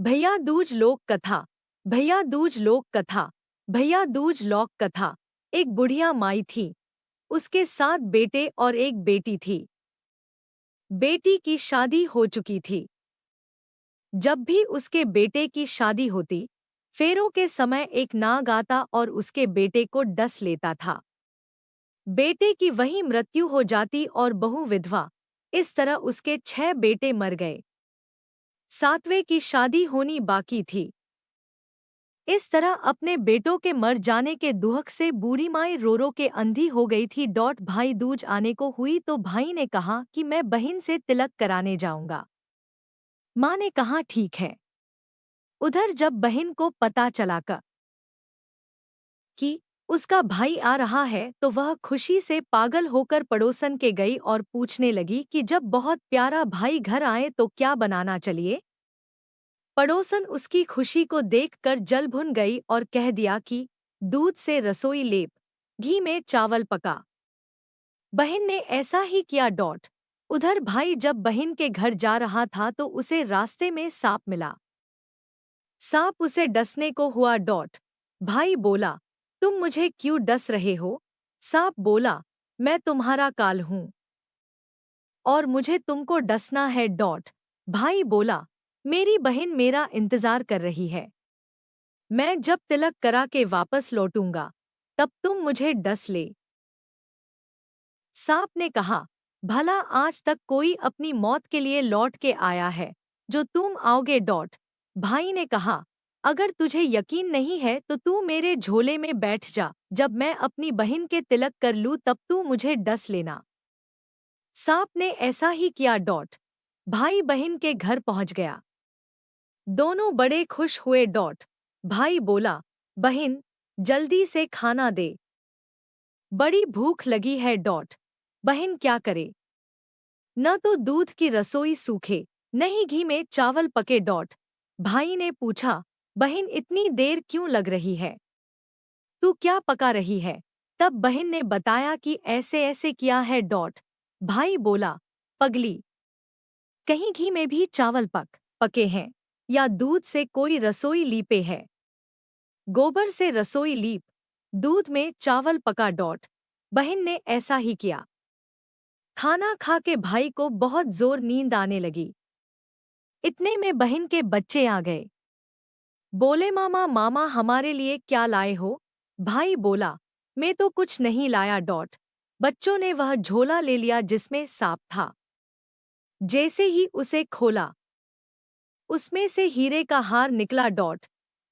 भैया दूज लोक कथा। भैया दूज लोक कथा। भैया दूज लोक कथा। एक बुढ़िया माई थी। उसके 7 बेटे और एक बेटी थी। बेटी की शादी हो चुकी थी। जब भी उसके बेटे की शादी होती, फेरों के समय एक नाग आता और उसके बेटे को डस लेता था। बेटे की वहीं मृत्यु हो जाती और बहू विधवा। इस तरह उसके 6 बेटे मर गए। 7वें की शादी होनी बाकी थी। इस तरह अपने बेटों के मर जाने के दुहक से बूढ़ी माई रो रो के अंधी हो गई थी। भाई दूज आने को हुई तो भाई ने कहा कि मैं बहन से तिलक कराने जाऊंगा। माँ ने कहा ठीक है। उधर जब बहन को पता चला कि उसका भाई आ रहा है तो वह खुशी से पागल होकर पड़ोसन के गई और पूछने लगी कि जब बहुत प्यारा भाई घर आए तो क्या बनाना चलिए। पड़ोसन उसकी खुशी को देखकर जल भुन गई और कह दिया कि दूध से रसोई लेप, घी में चावल पका। बहन ने ऐसा ही किया। उधर भाई जब बहन के घर जा रहा था तो उसे रास्ते में सांप मिला। सांप उसे डसने को हुआ। भाई बोला, तुम मुझे क्यों डस रहे हो? सांप बोला, मैं तुम्हारा काल हूं और मुझे तुमको डसना है। भाई बोला, मेरी बहन मेरा इंतजार कर रही है। मैं जब तिलक करा के वापस लौटूंगा तब तुम मुझे डस ले। सांप ने कहा, भला आज तक कोई अपनी मौत के लिए लौट के आया है जो तुम आओगे? भाई ने कहा, अगर तुझे यकीन नहीं है तो तू मेरे झोले में बैठ जा। जब मैं अपनी बहन के तिलक कर लूं तब तू मुझे डस लेना। सांप ने ऐसा ही किया। भाई बहन के घर पहुंच गया। दोनों बड़े खुश हुए। भाई बोला, बहन जल्दी से खाना दे, बड़ी भूख लगी है। बहन क्या करे? न तो दूध की रसोई सूखे, न ही घी में चावल पके। भाई ने पूछा, बहन इतनी देर क्यों लग रही है? तू क्या पका रही है? तब बहन ने बताया कि ऐसे ऐसे किया है। भाई बोला, पगली, कहीं घी में भी चावल पके हैं या दूध से कोई रसोई लीपे है? गोबर से रसोई लीप, दूध में चावल पका। बहन ने ऐसा ही किया। खाना खा के भाई को बहुत जोर नींद आने लगी। इतने में बहन के बच्चे आ गए। बोले, मामा मामा हमारे लिए क्या लाए हो? भाई बोला, मैं तो कुछ नहीं लाया। बच्चों ने वह झोला ले लिया जिसमें सांप था। जैसे ही उसे खोला, उसमें से हीरे का हार निकला।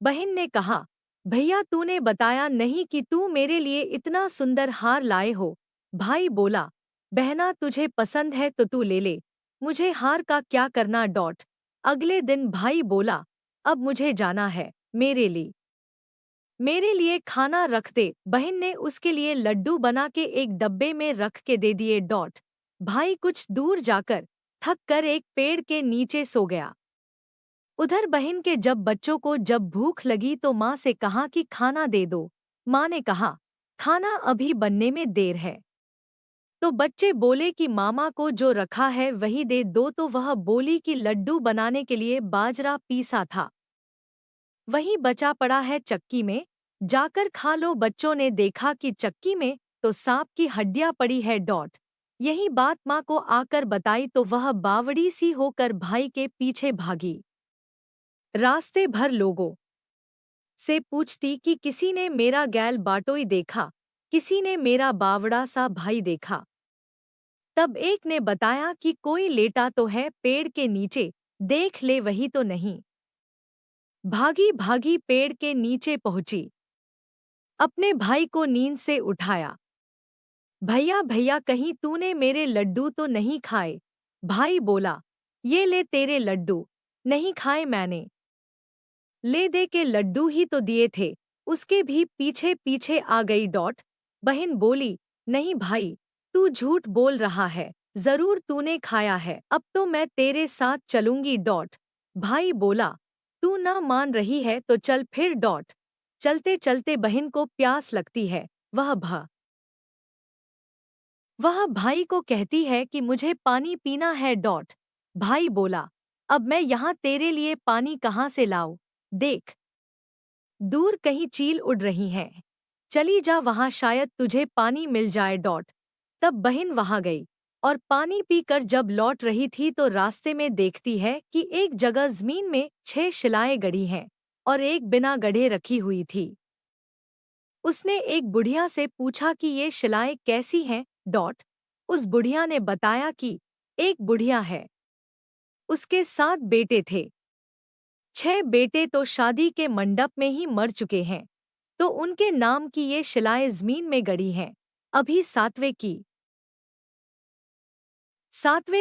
बहन ने कहा, भैया तूने बताया नहीं कि तू मेरे लिए इतना सुंदर हार लाए हो। भाई बोला, बहना तुझे पसंद है तो तू ले ले, मुझे हार का क्या करना। अगले दिन भाई बोला, अब मुझे जाना है, मेरे लिए खाना रख दे। बहन ने उसके लिए लड्डू बना के एक डब्बे में रख के दे दिए। भाई कुछ दूर जाकर थक कर एक पेड़ के नीचे सो गया। उधर बहन के जब बच्चों को जब भूख लगी तो माँ से कहा कि खाना दे दो। माँ ने कहा, खाना अभी बनने में देर है। तो बच्चे बोले कि मामा को जो रखा है वही दे दो। तो वह बोली कि लड्डू बनाने के लिए बाजरा पीसा था, वही बचा पड़ा है चक्की में, जाकर खा लो। बच्चों ने देखा कि चक्की में तो सांप की हड्डियां पड़ी है। यही बात माँ को आकर बताई तो वह बावड़ी सी होकर भाई के पीछे भागी। रास्ते भर लोगों से पूछती कि किसी ने मेरा गैल बाटोई देखा, किसी ने मेरा बावड़ा सा भाई देखा। तब एक ने बताया कि कोई लेटा तो है पेड़ के नीचे, देख ले वही तो नहीं। भागी भागी पेड़ के नीचे पहुंची, अपने भाई को नींद से उठाया। भैया भैया कहीं तूने मेरे लड्डू तो नहीं खाए? भाई बोला, ये ले तेरे लड्डू, नहीं खाए मैंने। ले दे के लड्डू ही तो दिए थे। उसके भी पीछे पीछे आ गई। बहन बोली, नहीं भाई, तू झूठ बोल रहा है, जरूर तूने खाया है, अब तो मैं तेरे साथ चलूंगी। भाई बोला, तू ना मान रही है तो चल फिर। चलते चलते बहन को प्यास लगती है। वह भाई को कहती है कि मुझे पानी पीना है। भाई बोला, अब मैं यहाँ तेरे लिए पानी कहाँ से लाऊं? देख, दूर कहीं चील उड़ रही है। चली जा वहां, शायद तुझे पानी मिल जाए। तब बहन वहां गई और पानी पीकर जब लौट रही थी तो रास्ते में देखती है कि एक जगह जमीन में 6 शिलाएं गड़ी हैं और एक बिना गढ़े रखी हुई थी। उसने एक बुढ़िया से पूछा कि ये शिलाएं कैसी हैं? उस बुढ़िया ने बताया कि एक बुढ़िया है, उसके 7 बेटे थे। 6 बेटे तो शादी के मंडप में ही मर चुके हैं, तो उनके नाम की ये शिलाएं जमीन में गड़ी हैं। अभी सातवें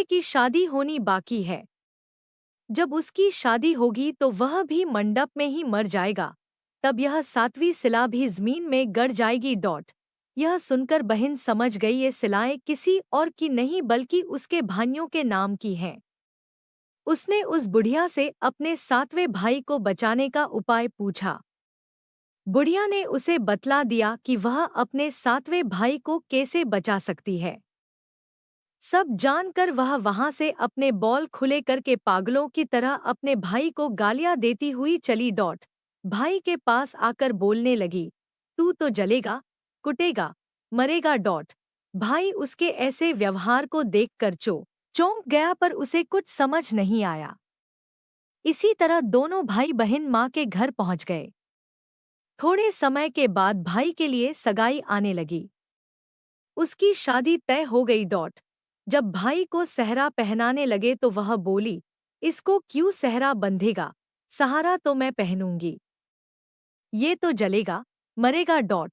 की शादी होनी बाकी है। जब उसकी शादी होगी तो वह भी मंडप में ही मर जाएगा, तब यह 7वीं शिला भी जमीन में गड़ जाएगी। यह सुनकर बहन समझ गई ये शिलाएं किसी और की नहीं बल्कि उसके भाइयों के नाम की हैं। उसने उस बुढ़िया से अपने 7वें भाई को बचाने का उपाय पूछा। बुढ़िया ने उसे बतला दिया कि वह अपने 7वें भाई को कैसे बचा सकती है। सब जानकर वह वहां से अपने बॉल खुले करके पागलों की तरह अपने भाई को गालियां देती हुई चली। भाई के पास आकर बोलने लगी, तू तो जलेगा, कुटेगा, मरेगा। भाई उसके ऐसे व्यवहार को देखकर चौंक गया, पर उसे कुछ समझ नहीं आया। इसी तरह दोनों भाई बहन माँ के घर पहुंच गए। थोड़े समय के बाद भाई के लिए सगाई आने लगी। उसकी शादी तय हो गई। जब भाई को सेहरा पहनाने लगे तो वह बोली, इसको क्यों सेहरा बंधेगा? सहारा तो मैं पहनूंगी। ये तो जलेगा, मरेगा।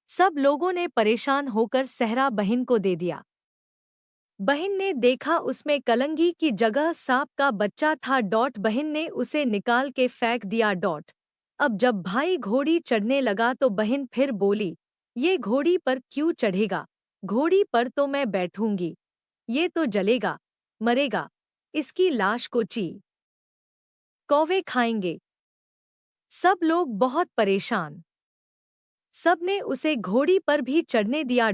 सब लोगों ने परेशान होकर सेहरा बहन को दे दिया। बहन ने देखा उसमें कलंगी की जगह सांप का बच्चा था। बहन ने उसे निकाल के फेंक दिया। अब जब भाई घोड़ी चढ़ने लगा तो बहन फिर बोली, ये घोड़ी पर क्यों चढ़ेगा? घोड़ी पर तो मैं बैठूंगी। ये तो जलेगा, मरेगा। इसकी लाश को कौवे खाएंगे। सब लोग बहुत परेशान। सबने उसे घोड़ी पर भी चढ़ने दिया।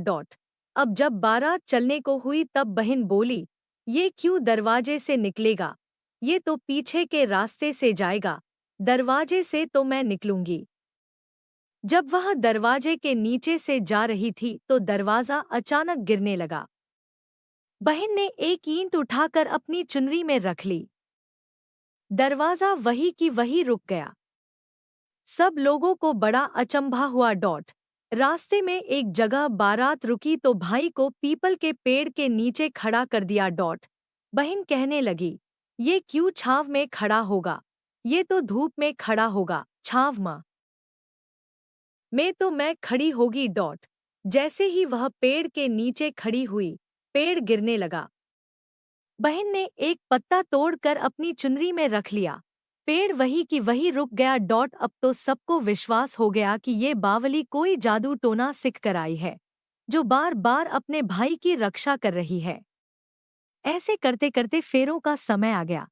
अब जब बारात चलने को हुई तब बहन बोली, ये क्यों दरवाजे से निकलेगा? ये तो पीछे के रास्ते से जाएगा, दरवाजे से तो मैं निकलूंगी। जब वह दरवाजे के नीचे से जा रही थी तो दरवाजा अचानक गिरने लगा। बहन ने एक ईंट उठाकर अपनी चुनरी में रख ली। दरवाजा वही की वही रुक गया। सब लोगों को बड़ा अचंभा हुआ। रास्ते में एक जगह बारात रुकी तो भाई को पीपल के पेड़ के नीचे खड़ा कर दिया। बहन कहने लगी, ये क्यों छांव में खड़ा होगा? ये तो धूप में खड़ा होगा, छांव में तो मैं खड़ी होगी। जैसे ही वह पेड़ के नीचे खड़ी हुई, पेड़ गिरने लगा। बहन ने एक पत्ता तोड़कर अपनी चुनरी में रख लिया। पेड़ वही की वही रुक गया। अब तो सबको विश्वास हो गया कि ये बावली कोई जादू टोना सीख कर आई है, जो बार बार अपने भाई की रक्षा कर रही है। ऐसे करते करते फेरों का समय आ गया।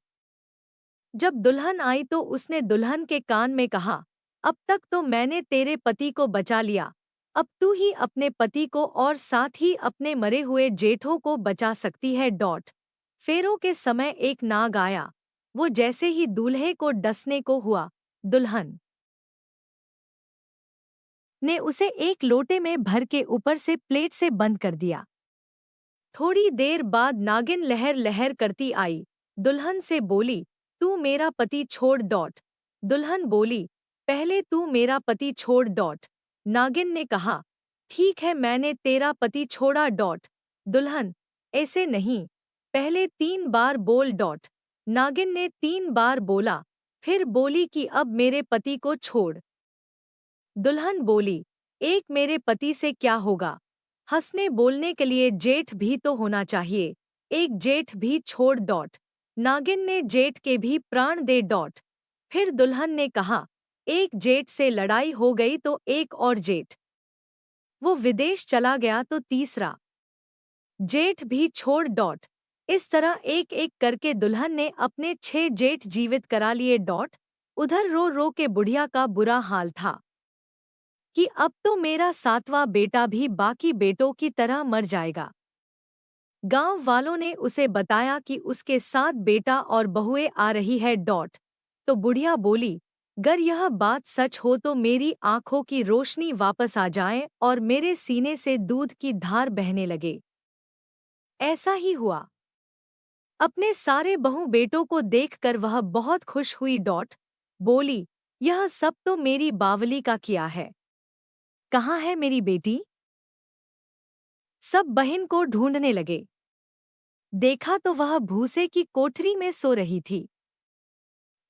जब दुल्हन आई तो उसने दुल्हन के कान में कहा, अब तक तो मैंने तेरे पति को बचा लिया, अब तू ही अपने पति को और साथ ही अपने मरे हुए जेठों को बचा सकती है। फेरों के समय एक नाग आया। वो जैसे ही दूल्हे को डसने को हुआ, दुल्हन ने उसे एक लोटे में भर के ऊपर से प्लेट से बंद कर दिया। थोड़ी देर बाद नागिन लहर लहर करती आई, दुल्हन से बोली, तू मेरा पति छोड़। दुल्हन बोली, पहले तू मेरा पति छोड़। नागिन ने कहा, ठीक है, मैंने तेरा पति छोड़ा। दुल्हन, ऐसे नहीं, पहले 3 बार बोल। नागिन ने 3 बार बोला, फिर बोली कि अब मेरे पति को छोड़। दुल्हन बोली, एक मेरे पति से क्या होगा? हंसने बोलने के लिए जेठ भी तो होना चाहिए, एक जेठ भी छोड़। नागिन ने जेठ के भी प्राण दे। फिर दुल्हन ने कहा, एक जेठ से लड़ाई हो गई तो एक और जेठ वो विदेश चला गया तो तीसरा जेठ भी छोड़। इस तरह एक एक करके दुल्हन ने अपने 6 जेठ जीवित करा लिए। उधर रो रो के बुढ़िया का बुरा हाल था कि अब तो मेरा 7वां बेटा भी बाकी बेटों की तरह मर जाएगा। गांव वालों ने उसे बताया कि उसके साथ बेटा और बहुएं आ रही है डॉट। तो बुढ़िया बोली, गर यह बात सच हो तो मेरी आंखों की रोशनी वापस आ जाए और मेरे सीने से दूध की धार बहने लगे। ऐसा ही हुआ। अपने सारे बहू बेटों को देखकर वह बहुत खुश हुई डॉट। बोली, यह सब तो मेरी बावली का किया है। कहाँ है मेरी बेटी? सब बहन को ढूंढने लगे। देखा तो वह भूसे की कोठरी में सो रही थी।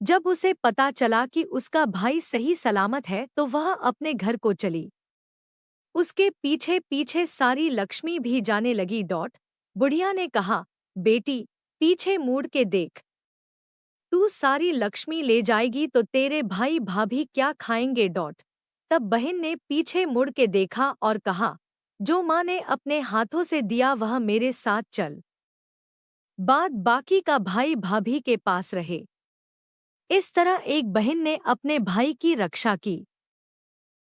जब उसे पता चला कि उसका भाई सही सलामत है तो वह अपने घर को चली। उसके पीछे पीछे सारी लक्ष्मी भी जाने लगी डॉट। बुढ़िया ने कहा, बेटी पीछे मुड़ के देख। तू सारी लक्ष्मी ले जाएगी तो तेरे भाई भाभी क्या खाएंगे डॉट। तब बहन ने पीछे मुड़ के देखा और कहा, जो माँ ने अपने हाथों से दिया वह मेरे साथ चल। बाद बाकी का भाई भाभी के पास रहे। इस तरह एक बहन ने अपने भाई की रक्षा की।